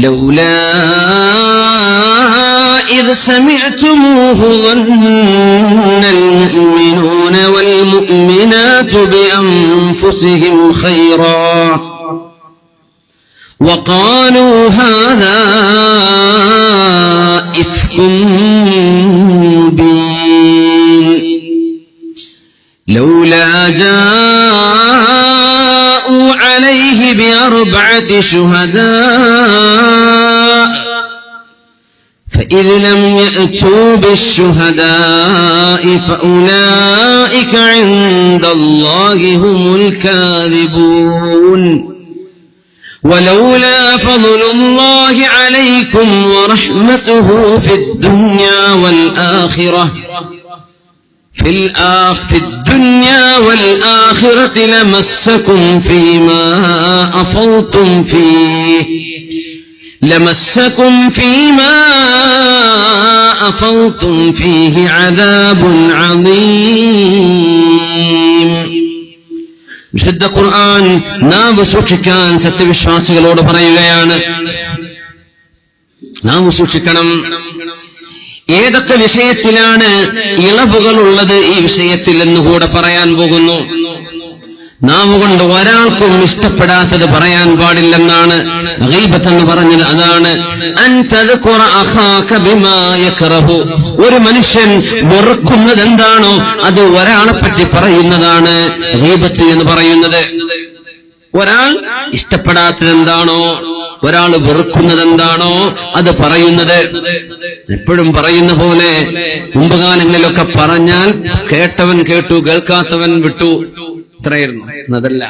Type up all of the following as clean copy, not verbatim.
لولا إذ سمعتموه ظن المؤمنون والمؤمنات بأنفسهم خيرا وقالوا هذا إفك مبين لولا جاءوا عليه بأربعة شهداء فإذ لم يأتوا بالشهداء فأولئك عند الله هم الكاذبون ولولا فضل الله عليكم ورحمته في الدنيا والآخرة في الدنيا والآخرة لمسكم فيما أفضتم فيه عذاب عظيم. വിശുദ്ധ ഖുർആൻ നാവ് സൂക്ഷിക്കാൻ സത്യവിശ്വാസികളോട് പറയുകയാണ്. നാവ് സൂക്ഷിക്കണം. ഏതൊക്കെ വിഷയത്തിലാണ് ഇളവുകളുള്ളത് ഈ വിഷയത്തിൽ എന്നുകൂടെ പറയാൻ പോകുന്നു. നാവ് കൊണ്ട് ഒരാൾക്കും ഇഷ്ടപ്പെടാത്തത് പറയാൻ പാടില്ലെന്നാണ് ഗീബത്ത് എന്ന് പറഞ്ഞത്. അതാണ് അൻ തദ്കുറ അഖാക ബിമാ യക്റഹു. ഒരു മനുഷ്യൻ വെറുക്കുന്നത് എന്താണോ അത് ഒരാളെ പറ്റി പറയുന്നതാണ് ഗീബത്ത് എന്ന് പറയുന്നത്. ഒരാൾ ഇഷ്ടപ്പെടാത്തതെന്താണോ, ഒരാൾ വെറുക്കുന്നതെന്താണോ അത് പറയുന്നത്. എപ്പോഴും പറയുന്ന പോലെ മുമ്പ് കാലങ്ങളിലൊക്കെ പറഞ്ഞാൽ കേട്ടവൻ കേട്ടു, കേൾക്കാത്തവൻ വിട്ടു, ഇത്രയായിരുന്നു. അതല്ല,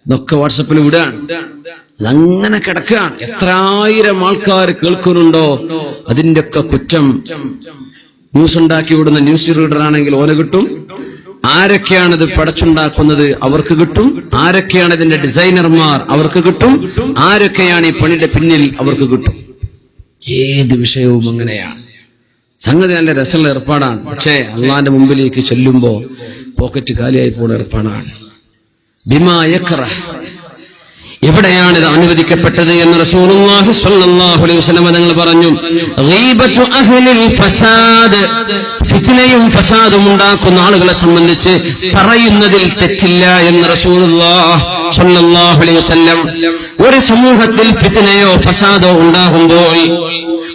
ഇതൊക്കെ വാട്സപ്പിൽ വിടുകയാണ്, അതങ്ങനെ കിടക്കുകയാണ്. എത്രായിരം ആൾക്കാർ കേൾക്കുന്നുണ്ടോ അതിന്റെയൊക്കെ കുറ്റം. ന്യൂസ് ഉണ്ടാക്കി വിടുന്ന ന്യൂസ് റീഡറാണെങ്കിൽ ഓന് കിട്ടും. ആരൊക്കെയാണിത് പടച്ചുണ്ടാക്കുന്നത് അവർക്ക് കിട്ടും. ആരൊക്കെയാണ് ഇതിന്റെ ഡിസൈനർമാർ അവർക്ക് കിട്ടും. ആരൊക്കെയാണ് ഈ പണിയുടെ പിന്നിൽ അവർക്ക് കിട്ടും. ഏത് വിഷയവും അങ്ങനെയാണ്. സംഗതി നല്ല രസമുള്ള ഏർപ്പാടാണ്. പക്ഷേ അള്ളാന്റെ മുമ്പിലേക്ക് ചെല്ലുമ്പോ പോക്കറ്റ് കാലിയായി പോകുന്ന ഏർപ്പാടാണ്. ബിമാ യക്റഹ്. എവിടെയാണ് ഇത് അനുവദിക്കപ്പെട്ടത് എന്ന് റസൂലുള്ളാഹി സ്വല്ലല്ലാഹു അലൈഹി വസല്ലം തങ്ങൾ പറഞ്ഞു. ഗീബത്തു അഹ്ലിൽ ഫസാദ്. ഫിത്നയും ഫസാദും ഉണ്ടാക്കുന്ന ആളുകളെ സംബന്ധിച്ച് പറയുന്നതിൽ തെറ്റില്ല എന്ന് റസൂലുള്ളാഹി സ്വല്ലല്ലാഹു അലൈഹി വസല്ലം. ഒരു സമൂഹത്തിൽ ഫിത്നയോ ഫസാദോ ഉണ്ടാകുമ്പോൾ,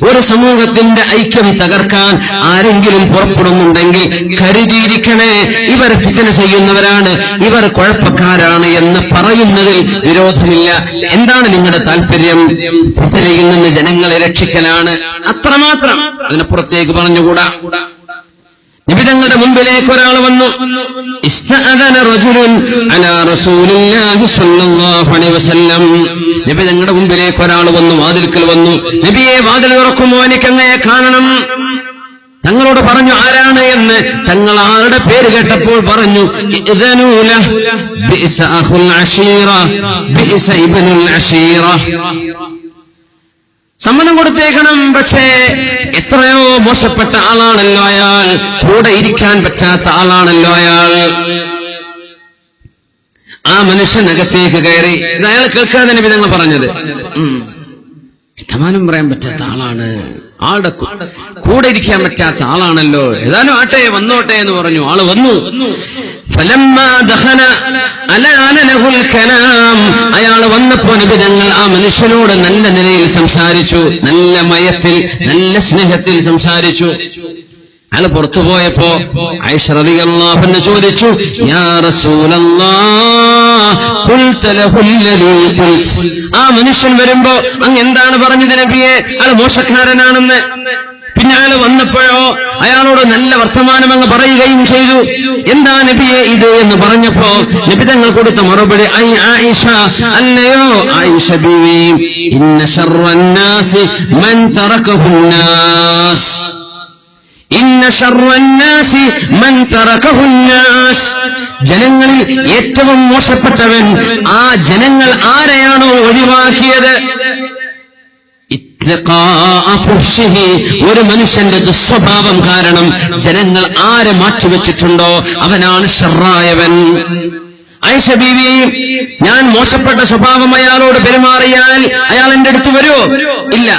ഒരു സമൂഹത്തിന്റെ ഐക്യം തകർക്കാൻ ആരെങ്കിലും പുറപ്പെടുന്നുണ്ടെങ്കിൽ കരുതിയിരിക്കണേ, ഇവർ ഫിത്ന ചെയ്യുന്നവരാണ്, ഇവർ കുഴപ്പക്കാരാണ് എന്ന് പറയുന്നതിൽ വിരോധമില്ല. എന്താണ് നിങ്ങളുടെ താല്പര്യം? ഫിത്നയിൽ നിന്ന് ജനങ്ങളെ രക്ഷിക്കലാണ്, അത്രമാത്രം. അതിനപ്പുറത്തേക്ക് പറഞ്ഞുകൂടാ. നബി തങ്ങളുടെ മുമ്പിലേക്ക് ഒരാൾ വന്നു. ഇസ്തഅദന റജുലുൻ അലാ റസൂലില്ലാഹി സ്വല്ലല്ലാഹു അലൈഹി വസല്ലം. നബി തങ്ങളുടെ മുമ്പിലേക്ക് ഒരാൾ വന്നു, വാതിൽക്കൽ വന്നു. നബിയെ, വാതിൽ തുറക്കുമോ, എനിക്കങ്ങയെ കാണണം. തങ്ങളോട് പറഞ്ഞു ആരാണ് എന്ന്. തങ്ങൾ ആളുടെ പേര് കേട്ടപ്പോൾ പറഞ്ഞു, ഇദ്നൂ ലഹ് ബിഅസ അഖുൽ അശീറ ബിഅസ ഇബ്നുൽ അശീറ. സമ്മതം കൊടുത്തേക്കണം. പക്ഷേ എത്രയോ മോശപ്പെട്ട ആളാണല്ലോ അയാൾ, കൂടെ ഇരിക്കാൻ പറ്റാത്ത ആളാണല്ലോ അയാൾ. ആ മനുഷ്യനകത്തേക്ക് കയറി. ഇത് അയാൾ കേൾക്കാതെ നബി തങ്ങൾ പറഞ്ഞത്. സമാനം പറയാൻ പറ്റാത്ത ആളാണ്, ആളുടെ കൂടെ ഇരിക്കാൻ പറ്റാത്ത ആളാണല്ലോ, ഏതാനും ആട്ടെ വന്നോട്ടെ എന്ന് പറഞ്ഞു. ആള് വന്നു. അയാൾ വന്നപ്പോ നബി തങ്ങൾ ആ മനുഷ്യനോട് നല്ല നിലയിൽ സംസാരിച്ചു, നല്ല മയത്തിൽ, നല്ല സ്നേഹത്തിൽ സംസാരിച്ചു. അയാൾ പുറത്തുപോയപ്പോ ആയിഷ റളിയല്ലാഹു അൻഹ ചോദിച്ചു, യാ റസൂലല്ലാഹ് ഖുൽത ലഹുല്ലദീ ഖുൽത്. ആ മനുഷ്യൻ വരുമ്പോ അങ്ങ് എന്താണ് പറഞ്ഞത് നബിയെ? അയാൾ മോശക്കാരനാണെന്ന്. പിന്നെ അയാൾ വന്നപ്പോഴോ അയാളോട് നല്ല വർത്തമാനം അങ്ങ് പറയുകയും ചെയ്തു. എന്താ നബിയെ ഇത് എന്ന് പറഞ്ഞപ്പോ നബി തങ്ങൾ കൊടുത്ത മറുപടി, ഐ ആയിഷ, അല്ലയോ ആയിഷ ബീവി, ഇന്ന ശർറന്നാസി മൻ തറകഹുന്നാസ്. ഇന്ന ശർറന്നാസി മൻ തറകഹുന്നാസ്. ജനങ്ങളിൽ ഏറ്റവും മോശപ്പെട്ടവൻ ആ ജനങ്ങൾ ആരെയാണോ ഒഴിവാക്കിയത്. ഒരു മനുഷ്യന്റെ ദുസ്വഭാവം കാരണം ജനങ്ങൾ ആരെ മാറ്റിവെച്ചിട്ടുണ്ടോ അവനാണ് ശർറായവൻ. ആയിഷ ബീവി, ഞാൻ മോശപ്പെട്ട സ്വഭാവം അയാളോട് പെരുമാറിയാൽ അയാൾ എന്റെ അടുത്ത് വരുമോ? ഇല്ല,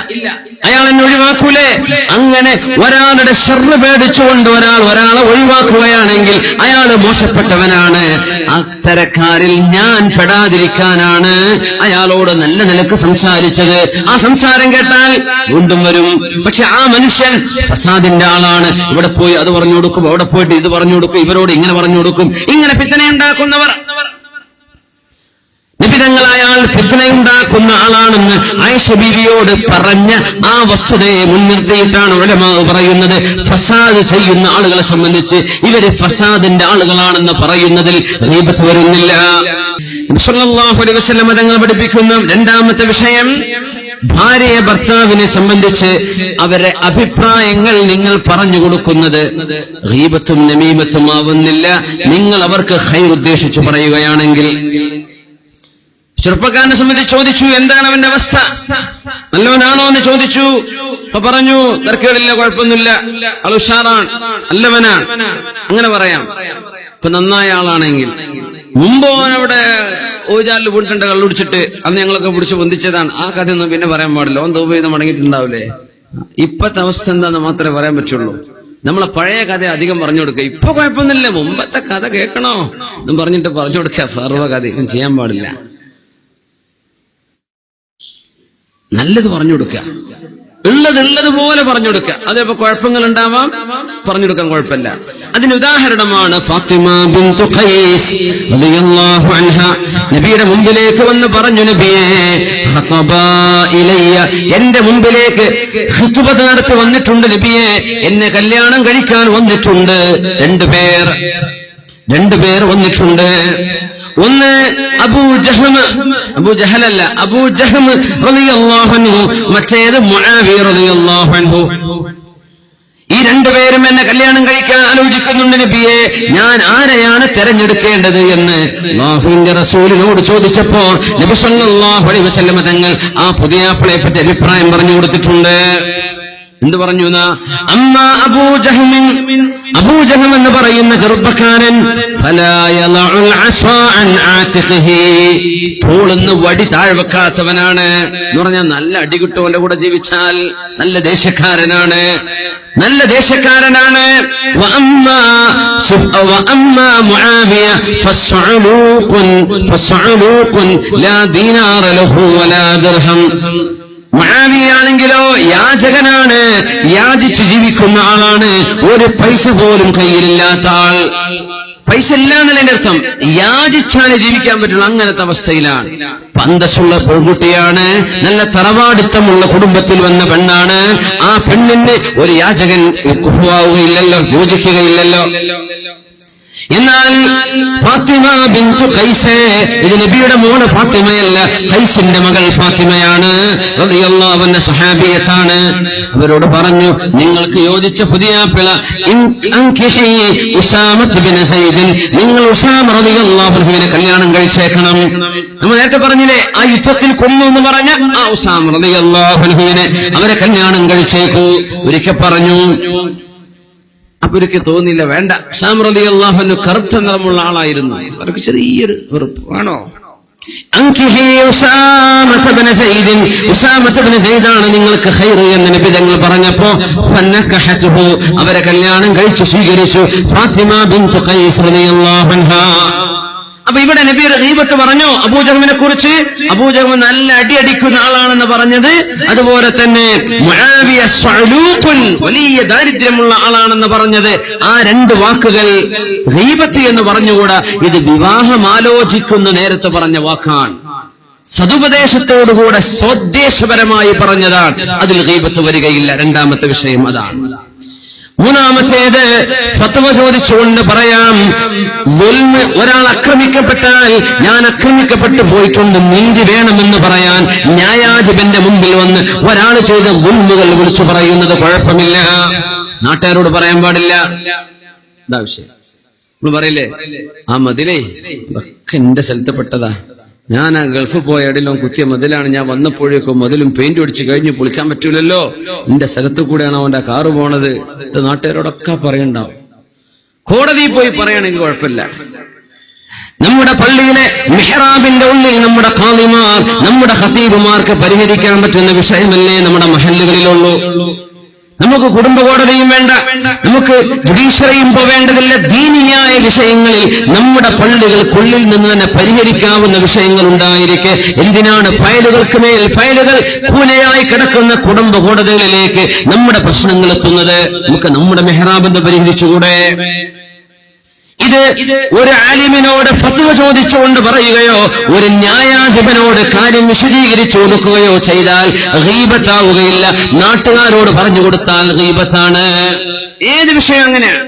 അയാൾ എന്നെ ഒഴിവാക്കൂലേ? അങ്ങനെ ഒരാളുടെ ശർറ് പേടിച്ചുകൊണ്ട് ഒരാളെ ഒഴിവാക്കുകയാണെങ്കിൽ അയാൾ മോശപ്പെട്ടവനാണ്. അത്തരക്കാരിൽ ഞാൻ പെടാതിരിക്കാനാണ് അയാളോട് നല്ല നിലക്ക് സംസാരിച്ചത്. ആ സംസാരം കേട്ടാൽ വീണ്ടും വരും. പക്ഷെ ആ മനുഷ്യൻ ഫസാദിന്റെ ആളാണ്. ഇവിടെ പോയി അത് പറഞ്ഞു കൊടുക്കും, അവിടെ പോയിട്ട് ഇത് പറഞ്ഞു കൊടുക്കും, ഇവരോട് ഇങ്ങനെ പറഞ്ഞു കൊടുക്കും. ഇങ്ങനെ ഫിത്നയുണ്ടാക്കുന്നവർ, നിബിതങ്ങൾ അയാൾ ഫിത്നയുണ്ടാക്കുന്ന ആളാണെന്ന് ആയിഷ ബീവിയോട് പറഞ്ഞ ആ വസ്തുതയെ മുൻനിർത്തിയിട്ടാണ് ഉലമാ പറയുന്നത്, ഫസാദ് ചെയ്യുന്ന ആളുകളെ സംബന്ധിച്ച് ഇവര് ഫസാദിന്റെ ആളുകളാണെന്ന് പറയുന്നതിൽ ഗീബത്ത് വരുന്നില്ല. നബി സല്ലല്ലാഹു അലൈഹി വസല്ലം തങ്ങൾ പഠിപ്പിക്കുന്ന രണ്ടാമത്തെ വിഷയം, ഭാര്യയെ ഭർത്താവിനെ സംബന്ധിച്ച് അവരെ അഭിപ്രായങ്ങൾ നിങ്ങൾ പറഞ്ഞു കൊടുക്കുന്നത് ഗീബത്തും നമീമത്തും ആവുന്നില്ല, നിങ്ങൾ അവർക്ക് ഖൈർ ഉദ്ദേശിച്ചു പറയുകയാണെങ്കിൽ. ചെറുപ്പക്കാരനെ സംബന്ധിച്ച് ചോദിച്ചു, എന്താണ് അവന്റെ അവസ്ഥ, നല്ലവനാണോ എന്ന് ചോദിച്ചു. അപ്പൊ പറഞ്ഞു, തർക്കമില്ല, കുഴപ്പമൊന്നുമില്ല, ആൾ ഉഷാറാണ്, നല്ലവനാണ്, അങ്ങനെ പറയാം. ഇപ്പൊ നന്നായ ആളാണെങ്കിൽ, മുമ്പ് അവനവിടെ ഓജാലിൽ വീട്ടിട്ടുണ്ട്, കള്ളുടിച്ചിട്ട് അന്ന് ഞങ്ങളൊക്കെ പിടിച്ച് പൊന്തിച്ചതാണ്, ആ കഥയൊന്നും പിന്നെ പറയാൻ പാടില്ല, ഓൻ തൗബ ചെയ്ത് മടങ്ങിയിട്ടുണ്ടാവില്ലേ. ഇപ്പത്തെ അവസ്ഥ എന്താന്ന് മാത്രമേ പറയാൻ പറ്റുള്ളൂ. നമ്മളെ പഴയ കഥ അധികം പറഞ്ഞു കൊടുക്കുക. ഇപ്പൊ കുഴപ്പമൊന്നുമില്ല, മുമ്പത്തെ കഥ കേൾക്കണോ എന്നും പറഞ്ഞിട്ട് പറഞ്ഞു കൊടുക്കുക. സർവ്വ കഥയും ചെയ്യാൻ പാടില്ല. നല്ലത് പറഞ്ഞു കൊടുക്കുക, ഉള്ളതുപോലെ പറഞ്ഞു കൊടുക്കുക. അതിപ്പോ കുഴപ്പങ്ങൾ ഉണ്ടാവാം, പറഞ്ഞു കൊടുക്കാൻ കുഴപ്പമില്ല. അതിന് ഉദാഹരണമാണ് ഫാത്തിമ ബിൻതു ഖൈസ് റളിയല്ലാഹു അൻഹ. നബിയുടെ മുമ്പിലേക്ക് വന്ന് പറഞ്ഞു, നബിയേ ഖതബാ ഇലയ്യ, എന്റെ മുമ്പിലേക്ക് ഖുതുബ നടത്തി വന്നിട്ടുണ്ട് നബിയേ, എന്നെ കല്യാണം കഴിക്കാൻ വന്നിട്ടുണ്ട്. രണ്ടുപേർ വന്നിട്ടുണ്ട്. ഒന്ന് അബൂ ജഹലല്ല, അബൂ ജഹം റളിയല്ലാഹു അൻഹു, മറ്റേത് മുആവിയ റളിയല്ലാഹു അൻഹു. ഈ രണ്ടുപേരും എന്നെ കല്യാണം കഴിക്കാൻ ആലോചിക്കുന്നുണ്ട് നബിയെ, ഞാൻ ആരെയാണ് തെരഞ്ഞെടുക്കേണ്ടത് എന്ന് അല്ലാഹുവിന്റെ റസൂലിനോട് ചോദിച്ചപ്പോൾ നബി സല്ലല്ലാഹു അലൈഹി വസല്ലം തങ്ങൾ ആ പുതിയാപ്പിളയെ പറ്റി അഭിപ്രായം പറഞ്ഞു കൊടുത്തിട്ടുണ്ട്. എന്ത് പറഞ്ഞു? അമ്മ അബൂജഹം എന്ന് പറയുന്ന ചെറുപ്പക്കാരൻ തോളുന്ന് വടി താഴ്വെക്കാത്തവനാണ് എന്ന് പറഞ്ഞാൽ നല്ല അടികിട്ടവന്റെ കൂടെ ജീവിച്ചാൽ നല്ല ദേശക്കാരനാണ്. മുആവിയ ഫസ്അലൂഖുൻ ലാ ദീനാറ ലഹു വലാ ദിർഹം. മുആവിയാണെങ്കിലോ യാചകനാണ്, യാചിച്ച് ജീവിക്കുന്ന ആളാണ്, ഒരു പൈസ പോലും കയ്യിലില്ലാത്ത ആൾ. പൈസ ഇല്ല എന്നതിന്റെ അർത്ഥം യാചിച്ചാലേ ജീവിക്കാൻ പറ്റുള്ളൂ, അങ്ങനത്തെ അവസ്ഥയിലാണ്. പന്തസ്സുള്ള പെൺകുട്ടിയാണ്, നല്ല തറവാടിത്തമുള്ള കുടുംബത്തിൽ വന്ന പെണ്ണാണ്. ആ പെണ്ണിന് ഒരു യാചകൻ കുഫുവാവുകയില്ലല്ലോ, യോജിക്കുകയില്ലല്ലോ. എന്നാൽ ഫാത്തിമ ബിൻതു ഖൈസ്, ഇത് നബിയുടെ മോള് ഫാത്തിമയല്ല, ഖൈസിന്റെ മകൾ ഫാത്തിമയാണ് റളിയല്ലാഹു അൻഹ, സഹാബിയത്താണ്. അവരോട് പറഞ്ഞു, നിങ്ങൾക്ക് യോജിച്ച പുതിയാപ്പിള അൻകിഹി ഉസാമ ഇബ്നു സൈദ്, നിങ്ങൾ ഉസാമ റളിയല്ലാഹു അൻഹുവിനെ കല്യാണം കഴിച്ചേക്കണം. നമ്മൾ നേരത്തെ പറഞ്ഞില്ലേ, ആ യുദ്ധത്തിൽ കൊന്നു എന്ന് പറഞ്ഞ ആ ഉസാമ റളിയല്ലാഹു അൻഹുവിനെ അവരെ കല്യാണം കഴിച്ചേക്കൂ. ഒരിക്കൽ പറഞ്ഞു. അപ്പൊ എനിക്ക് തോന്നിയില്ല, വേണ്ട. ഉസാമ റളിയല്ലാഹു അൻഹു കറുത്ത നിറമുള്ള ആളായിരുന്നു, അവർക്ക് ചെറിയൊരു വെറുപ്പ്. ആണോ? ഉസാമ ഇബ്നു സൈദാണ് നിങ്ങൾക്ക് ഖൈർ എന്ന് നബി തങ്ങൾ പറഞ്ഞപ്പോ ഫനകഹതുഹു, അവരെ കല്യാണം കഴിച്ചു സ്വീകരിച്ചു ഫാത്തിമ ബിൻതു ഖൈസ് റളിയല്ലാഹു അൻഹാ. അപ്പൊ ഇവിടെ നബിയുടെ ഗീബത്ത് പറഞ്ഞു അബൂജഹലിനെ കുറിച്ച്. അബൂജഹൽ നല്ല അടിക്കുന്ന ആളാണെന്ന് പറഞ്ഞത്, അതുപോലെ തന്നെ മുആവിയ സ്വഅലൂഖുൻ, വലിയ ദാരിദ്ര്യമുള്ള ആളാണെന്ന് പറഞ്ഞത്. ആ രണ്ട് വാക്കുകൾ ഗീബത്ത് എന്ന് പറഞ്ഞുകൂടാ, ഇത് വിവാഹം ആലോചിക്കുന്ന നേരത്തെ പറഞ്ഞ വാക്കാണ്. സതുപദേശത്തോടുകൂടെ സ്വദ്ദേശപരമായി പറഞ്ഞതാണ്, അതിൽ ഗീബത്ത് വരികയില്ല. രണ്ടാമത്തെ വിഷയം അതാണ്. മൂന്നാമത്തേത് ഫത്വ ചോദിച്ചുകൊണ്ട് പറയാം, ഒരാൾ ആക്രമിക്കപ്പെട്ടാൽ ഞാൻ ആക്രമിക്കപ്പെട്ടു പോയിട്ടുണ്ട്, നീതി വേണമെന്ന് പറയാൻ ന്യായാധിപന്റെ മുമ്പിൽ വന്ന് ഒരാൾ ചെയ്ത ദുൽമുകൾ വിളിച്ചു പറയുന്നത് കുഴപ്പമില്ല, നാട്ടുകാരോട് പറയാൻ പാടില്ല. ഇതാ വിഷയം. നമ്മൾ പറയില്ലേ, ആ മതിലേ ഒക്കെ എന്റെ സ്ഥലത്തപ്പെട്ടതാ, ഞാൻ ആ ഗൾഫ് പോയ ഇടയിലും കുത്തിയ മതിലാണ്, ഞാൻ വന്നപ്പോഴേക്കും മതിലും പെയിന്റ് അടിച്ച് കഴിഞ്ഞ് പൊളിക്കാൻ പറ്റൂലല്ലോ, എന്റെ സ്ഥലത്ത് കൂടെയാണ് അവന്റെ കാറ് പോണത്. ഇത് നാട്ടുകാരോടൊക്കെ പറയണ്ടാവും. കോടതിയിൽ പോയി പറയുകയാണെങ്കിൽ കുഴപ്പമില്ല. നമ്മുടെ പള്ളിയിലെ മിഹ്റാബിന്റെ ഉള്ളിൽ നമ്മുടെ ഖാദിമാർ, നമ്മുടെ ഖതീബുമാർക്ക് പരിഹരിക്കാൻ പറ്റുന്ന വിഷയമല്ലേ നമ്മുടെ മഹല്ലുകളിലുള്ളൂ? നമുക്ക് കുടുംബ കോടതിയും വേണ്ട, നമുക്ക് ജുഡീഷ്യറിയും പോവേണ്ടതില്ല. ദീനിയായ വിഷയങ്ങളിൽ നമ്മുടെ പള്ളികൾക്കുള്ളിൽ നിന്ന് തന്നെ പരിഹരിക്കാവുന്ന വിഷയങ്ങൾ ഉണ്ടായിരിക്കെ എന്തിനാണ് ഫയലുകൾക്ക് മേൽ ഫയലുകൾ കൂനയായി കിടക്കുന്ന കുടുംബ കോടതികളിലേക്ക് നമ്മുടെ പ്രശ്നങ്ങൾ എത്തുന്നത്? നമുക്ക് നമ്മുടെ മെഹ്റാബ് പരിഹരിച്ചുകൂടെ? ഇത് ഒരു ആലിമിനോട് ഫത്വ ചോദിച്ചുകൊണ്ട് പറയുകയോ ഒരു ന്യായാധിപനോട് കാര്യം വിശദീകരിച്ചു കൊടുക്കുകയോ ചെയ്താൽ ഗീബത്താവുകയില്ല. നാട്ടുകാരോട് പറഞ്ഞു കൊടുത്താൽ ഗീബത്താണ്. ഏത് വിഷയം അങ്ങനെയാണ്.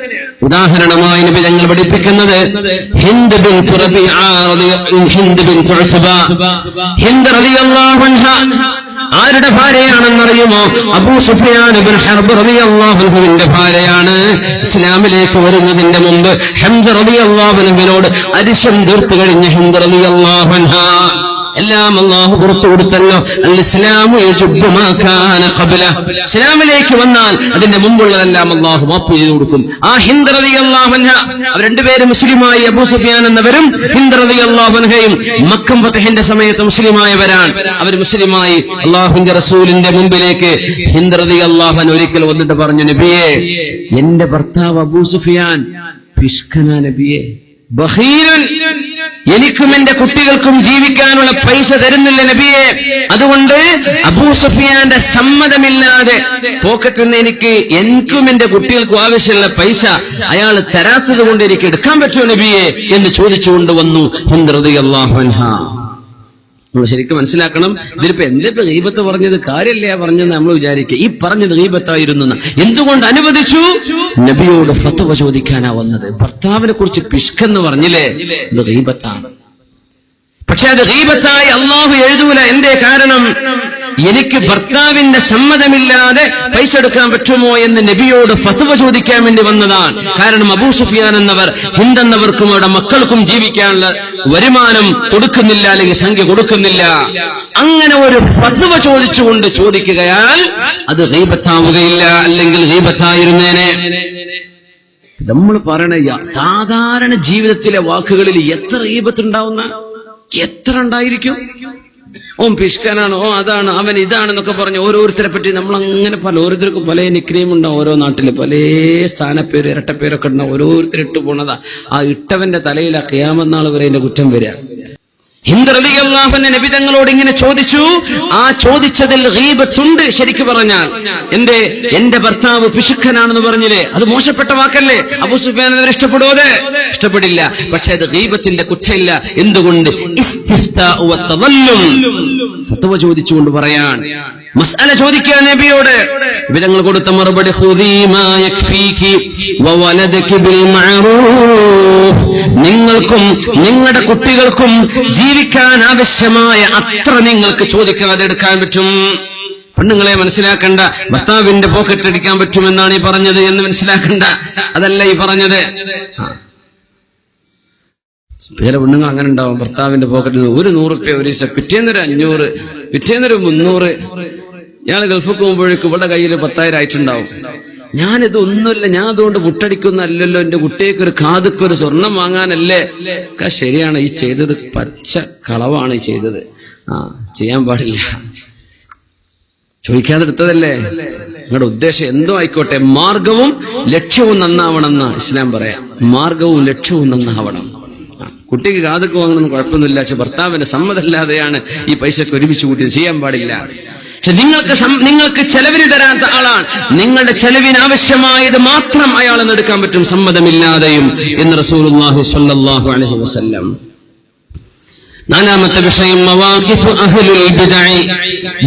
ഉദാഹരണമായി നബി തങ്ങൾ പഠിപ്പിക്കുന്നത് ഹിന്ദ് ബിൻത് റളിയല്ലാഹു അൻഹ ആരുടെ ഭാര്യയാണെന്നറിയുമോ? അബൂ സുഫിയാൻ ഇബ്നു ഹർബ് റളിയല്ലാഹു അൻഹുവിന്റെ ഭാര്യയാണ്. ഇസ്ലാമിലേക്ക് വരുന്നതിന്റെ മുമ്പ് ഹംസ റളിയല്ലാഹു അൻഹുവിനോട് അരിശം തീർത്തു കഴിഞ്ഞ ഹിന്ദ് റളിയല്ലാഹു അൻഹ എല്ലാം അല്ലാഹു പുറത്തു കൊടുത്തല്ലോ. അൽ ഇസ്ലാമു യജുബ്ബു മാ കാന ഖബ്ല. ഇസ്ലാമിലേക്ക് വന്നാൽ അതിന്റെ മുമ്പുള്ളതെല്ലാം അല്ലാഹു മാപ്പ് ചെയ്തു കൊടുക്കും. ആ ഹിന്ദ് റളിയല്ലാഹു അൻഹ അവർ രണ്ടുപേരും മുസ്ലിമായി. അബൂ സുഫിയാൻ എന്നവരും ഹിന്ദ് റളിയല്ലാഹു അൻഹയും മക്ക ഫതഹിന്റെ സമയത്ത് മുസ്ലിമായവരാണ്. അവർ മുസ്ലിമായി അല്ലാഹുവിന്റെ റസൂലിന്റെ മുമ്പിലേക്ക് ഹിന്ദ് റളിയല്ലാഹു അൻഹ ഒരിക്കൽ വന്നിട്ട് പറഞ്ഞു, നബിയേ, എന്റെ ഭർത്താവ് അബൂ സുഫിയാൻ പിഷ്കന നബിയേ, ബഖീലൻ, എനിക്കും എന്റെ കുട്ടികൾക്കും ജീവിക്കാനുള്ള പൈസ തരുന്നില്ല നബിയെ. അതുകൊണ്ട് അബൂ സുഫിയാന്റെ സമ്മതമില്ലാതെ പോക്കറ്റിൽ നിന്ന് എനിക്കും എന്റെ കുട്ടികൾക്കും ആവശ്യമുള്ള പൈസ അയാൾ തരാത്തത് കൊണ്ട് എനിക്ക് എടുക്കാൻ പറ്റുമോ നബിയെ എന്ന് ചോദിച്ചുകൊണ്ട് വന്നു ഹിന്ദ് റളിയല്ലാഹു അൻഹ. നമ്മൾ ശരിക്കും മനസ്സിലാക്കണം, ഇതിലിപ്പോ എന്തിപ്പോ ഗീബത്ത് പറഞ്ഞത് കാര്യമില്ല പറഞ്ഞെന്ന് നമ്മൾ വിചാരിക്കുക. ഈ പറഞ്ഞത് ഗീബത്തായിരുന്നു. എന്തുകൊണ്ട് അനുവദിച്ചു? നബിയോട് ഫത്വ ചോദിക്കാനാ വന്നത്. ഭർത്താവിനെ കുറിച്ച് പിഷ്കെന്ന് പറഞ്ഞില്ലേ, ഇത് ഗീബത്താണ്. പക്ഷെ അത് ഗീബത്തായി അള്ളാഹു എഴുതൂല. എന്തേ കാരണം? എനിക്ക് ഭർത്താവിന്റെ സമ്മതമില്ലാതെ പൈസ എടുക്കാൻ പറ്റുമോ എന്ന് നബിയോട് ഫത്വ ചോദിക്കാൻ വേണ്ടി വന്നതാണ്. കാരണം അബൂ സുഫിയാൻ എന്നവർ ഹിന്ദ് എന്നവർക്കും അവരുടെ മക്കൾക്കും ജീവിക്കാനുള്ള വരുമാനം കൊടുക്കുന്നില്ല, അല്ലെങ്കിൽ സംഖ്യ കൊടുക്കുന്നില്ല. അങ്ങനെ ഒരു ഫത്വ ചോദിച്ചുകൊണ്ട് ചോദിക്കുകയാൽ അത് ഗീബത്താവുകയില്ല, അല്ലെങ്കിൽ ഗീബത്തായിരുന്നേനെ. നമ്മൾ പറയണ സാധാരണ ജീവിതത്തിലെ വാക്കുകളിൽ എത്ര ഗീബത്തുണ്ടാവുന്ന, എത്ര ഉണ്ടായിരിക്കും. ഓം പിഷ്കനാണ്, ഓ അതാണ്, അവൻ ഇതാണെന്നൊക്കെ പറഞ്ഞ് ഓരോരുത്തരെ പറ്റി നമ്മൾ അങ്ങനെ ഓരോരുത്തർക്കും പല നിക്നെയിം ഉണ്ടാവും. ഓരോ നാട്ടില് പല സ്ഥാനപ്പേര് ഇരട്ടപ്പേരൊക്കെ ഉണ്ടാവും. ഓരോരുത്തർ ഇട്ടു പോണതാ. ആ ഇട്ടവന്റെ തലയിൽ ആ ഖിയാമത്ത് നാൾ വരെ അതിന്റെ കുറ്റം വരിക. ഹിന്ദ് റളിയല്ലാഹു അൻഹ നബി തങ്ങളോട് ഇങ്ങനെ ചോദിച്ചു. ആ ചോദിച്ചതിൽ ഗീബത്തുണ്ട്. ശരിക്കു പറഞ്ഞാൽ എന്റെ ഭർത്താവ് പിശുക്കനാണെന്ന് പറഞ്ഞില്ലേ, അത് മോശപ്പെട്ട വാക്കല്ലേ? അബൂ സുഫിയാൻ അവരെ ഇഷ്ടപ്പെടുവത്? ഇഷ്ടപ്പെടില്ല. പക്ഷെ അത് ഗീബത്തിന്റെ കുറ്റമില്ല. എന്തുകൊണ്ട്? ഇസ്തിഫ്താഉ വതദല്ലും, ഫത്വ ചോദിച്ചുകൊണ്ട് പറയാൻ, മസ്അല ചോദിക്കാൻ നബിയോട്. വിവരങ്ങൾ കൊടുത്ത മറുപടി, ഖുദീ മാ യക്ഫീകി വവലദകി ബിൽ മഅറൂഫ്, നിങ്ങൾക്കും നിങ്ങളുടെ കുട്ടികൾക്കും ജീവിക്കാൻ ആവശ്യമായ അത്ര നിങ്ങൾക്ക് ചോദിക്കാതെ എടുക്കാൻ പറ്റും. പെണ്ണുങ്ങളെ മനസ്സിലാക്കണ്ട ഭർത്താവിന്റെ പോക്കറ്റ് അടിക്കാൻ പറ്റുമെന്നാണ് ഈ പറഞ്ഞത് എന്ന് മനസ്സിലാക്കണ്ട. അതല്ല ഈ പറഞ്ഞത്. ചില പെണ്ണുങ്ങൾ അങ്ങനെ ഉണ്ടാവും. ഭർത്താവിന്റെ പോക്കറ്റിൽ ഒരു 100 രൂപ ഒരു ദിവസം, പിറ്റേന്നൊരു 500, പിറ്റേന്നൊരു 300. ഇയാൾ ഗൾഫിൽ പോകുമ്പോഴേക്കും ഇവിടെ കയ്യിൽ 10,000 ആയിട്ടുണ്ടാവും. ഞാനിത് ഒന്നുമില്ല, ഞാൻ അതുകൊണ്ട് മുട്ടടിക്കുന്നല്ലോ, എന്റെ കുട്ടിക്ക് ഒരു കാതുക്കൊരു സ്വർണം വാങ്ങാനല്ലേ. ശരിയാണ്, ഈ ചെയ്തത് പച്ച കളവാണ് ഈ ചെയ്തത്. ചെയ്യാൻ പാടില്ല. ചോദിക്കാതെ എടുത്തതല്ലേ. നിങ്ങളുടെ ഉദ്ദേശം എന്തോ ആയിക്കോട്ടെ, മാർഗവും ലക്ഷ്യവും നന്നാവണമെന്ന് ഇസ്ലാം പറയാം. മാർഗവും ലക്ഷ്യവും നന്നാവണം. കുട്ടിക്ക് കാതൊക്കെ വാങ്ങണമെന്ന് കുഴപ്പമൊന്നുമില്ല. പക്ഷെ ഭർത്താവിന്റെ സമ്മതമില്ലാതെയാണ് ഈ പൈസക്ക് ഒരുമിച്ച് കൂട്ടി ചെയ്യാൻ പാടില്ല. പക്ഷെ നിങ്ങൾക്ക് ചെലവിന് തരാത്ത ആളാണ്, നിങ്ങളുടെ ചെലവിന് ആവശ്യമായത് മാത്രം അയാളെന്ന് എടുക്കാൻ പറ്റും, സമ്മതമില്ലാതെയും എന്ന് റസൂലുള്ളാഹി സ്വല്ലല്ലാഹു അലൈഹി വസല്ലം. നാലാമത്തെ വിഷയം മവാഖിഫു അഹ്ലുൽ ബിദ്അ.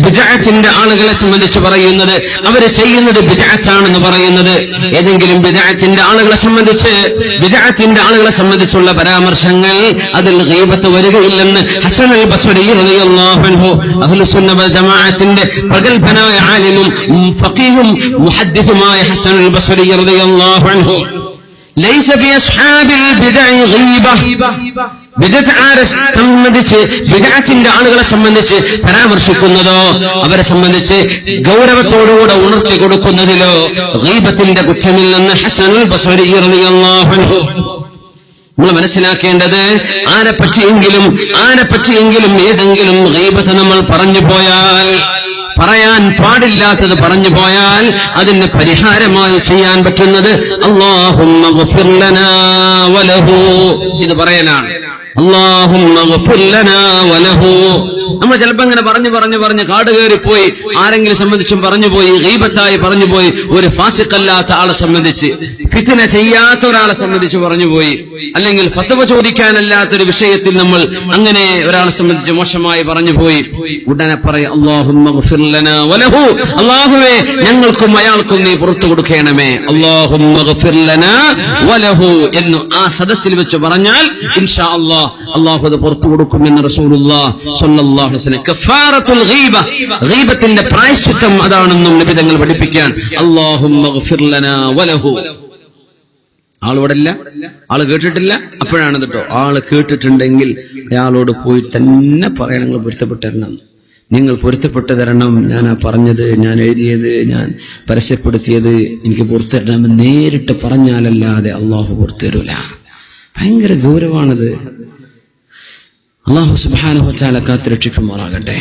ബിദ്അത്തിന്റെ ആളുകളെ സംബന്ധിച്ച് പറയുന്നത്, അവര് ചെയ്യുന്നത് ബിദ്അത്താണെന്ന് പറയുന്നത്. ഏതെങ്കിലും ബിദ്അത്തിന്റെ ആളുകളെ സംബന്ധിച്ചുള്ള പരാമർശങ്ങൾ അതിൽ ഗീബത്ത് വരികയില്ലെന്ന് ഹസൻ അൽ ബസ്രി റളിയല്ലാഹു അൻഹു, അഹ്ലുസുന്ന വൽ ജമാഅത്തിന്റെ പ്രഗൽഭനായ ആലിമും ഫഖീഹും മുഹദ്ദിസുമായ ഹസൻ അൽ ബസ്രി റളിയല്ലാഹു അൻഹു, ലൈസ ഫി അസ്ഹാബിൽ ബിദ്അ ഗീബ, ബിദ്അത്തിന്റെ ആളുകളെ സംബന്ധിച്ച് പരാമർശിക്കുന്നതോ അവരെ സംബന്ധിച്ച് ഗൗരവത്തോടുകൂടെ ഉണർത്തി കൊടുക്കുന്നതിലോ ഗീബത്തിന്റെ കുറ്റമില്ലെന്ന് ഹസനുൽ ബസ്രി റളിയല്ലാഹു അൻഹു. നമ്മൾ മനസ്സിലാക്കേണ്ടത് ആരെപ്പറ്റിയെങ്കിലും ഏതെങ്കിലും ഗീബത്ത് നമ്മൾ പറഞ്ഞു പോയാൽ, പറയാൻ പാടില്ലാത്തത് പറഞ്ഞു പോയാൽ അതിന് പരിഹാരമായി ചെയ്യാൻ പറ്റുന്നത് അല്ലാഹുമ്മ ഗ്ഫിർ ലനാ വലഹു ഇത് പറയലാണ്. അല്ലാഹുമ്മ ഗ്ഫിർ ലനാ വലഹു. നമ്മൾ ചിലപ്പോ ഇങ്ങനെ പറഞ്ഞു കാട് കയറിപ്പോയി, ആരെങ്കിലും സംബന്ധിച്ചും പറഞ്ഞുപോയി, ഗീബത്തായി പറഞ്ഞുപോയി, ഒരു ഫാസിഖല്ലാത്ത ആളെ സംബന്ധിച്ച്, ഫിത്ന ചെയ്യാത്ത ഒരാളെ സംബന്ധിച്ച് പറഞ്ഞുപോയി, അല്ലെങ്കിൽ ഫത്വ ചോദിക്കാനല്ലാത്തൊരു വിഷയത്തിൽ നമ്മൾ അങ്ങനെ ഒരാളെ സംബന്ധിച്ച് മോശമായി പറഞ്ഞുപോയി. ഉടനെ പറയും അല്ലാഹുമ്മ ഗ്ഫിർ ലനാ വലഹു, അല്ലാഹുവേ ഞങ്ങൾക്കും അയാൾക്കും നീ പുറത്തു കൊടുക്കണമേ. അല്ലാഹുമ്മ ഗ്ഫിർ ലനാ വലഹു എന്ന് ആ സദസ്സിൽ വെച്ച് പറഞ്ഞാൽ ഇൻഷാ അല്ലാഹ് അല്ലാഹു അത് പുറത്തു കൊടുക്കുമെന്ന് റസൂലുള്ളാഹി സ്വല്ലല്ലാഹു അലൈഹി വസല്ലം. കഫാറത്തുൽ ഗീബ, ഗീബത്തിന്റെ പ്രായശ്ചിത്തം അതാണെന്നും നബി തങ്ങൾ പഠിപ്പിക്കാൻ. അല്ലാഹുമ്മ ഗ്ഫിർ ലനാ വലഹു. ആളിവിടല്ല, ആള് കേട്ടിട്ടില്ല, അപ്പോഴാണ് കേട്ടോ. ആള് കേട്ടിട്ടുണ്ടെങ്കിൽ അയാളോട് പോയി തന്നെ പറയണം, നിങ്ങൾ പൊരുത്തപ്പെട്ടു തരണം, നിങ്ങൾ പൊരുത്തപ്പെട്ടു തരണം, ഞാൻ ആ പറഞ്ഞത്, ഞാൻ എഴുതിയത്, ഞാൻ പരസ്യപ്പെടുത്തിയത് എനിക്ക് പുറത്തു തരണമെന്ന് നേരിട്ട് പറഞ്ഞാലല്ലാതെ അള്ളാഹു പുറത്തു തരൂല. ഭയങ്കര ഗൗരവമാണത്. അല്ലാഹു സുബ്ഹാനഹു വ തആല കാത്തുരക്ഷിക്കുമാറാകട്ടെ.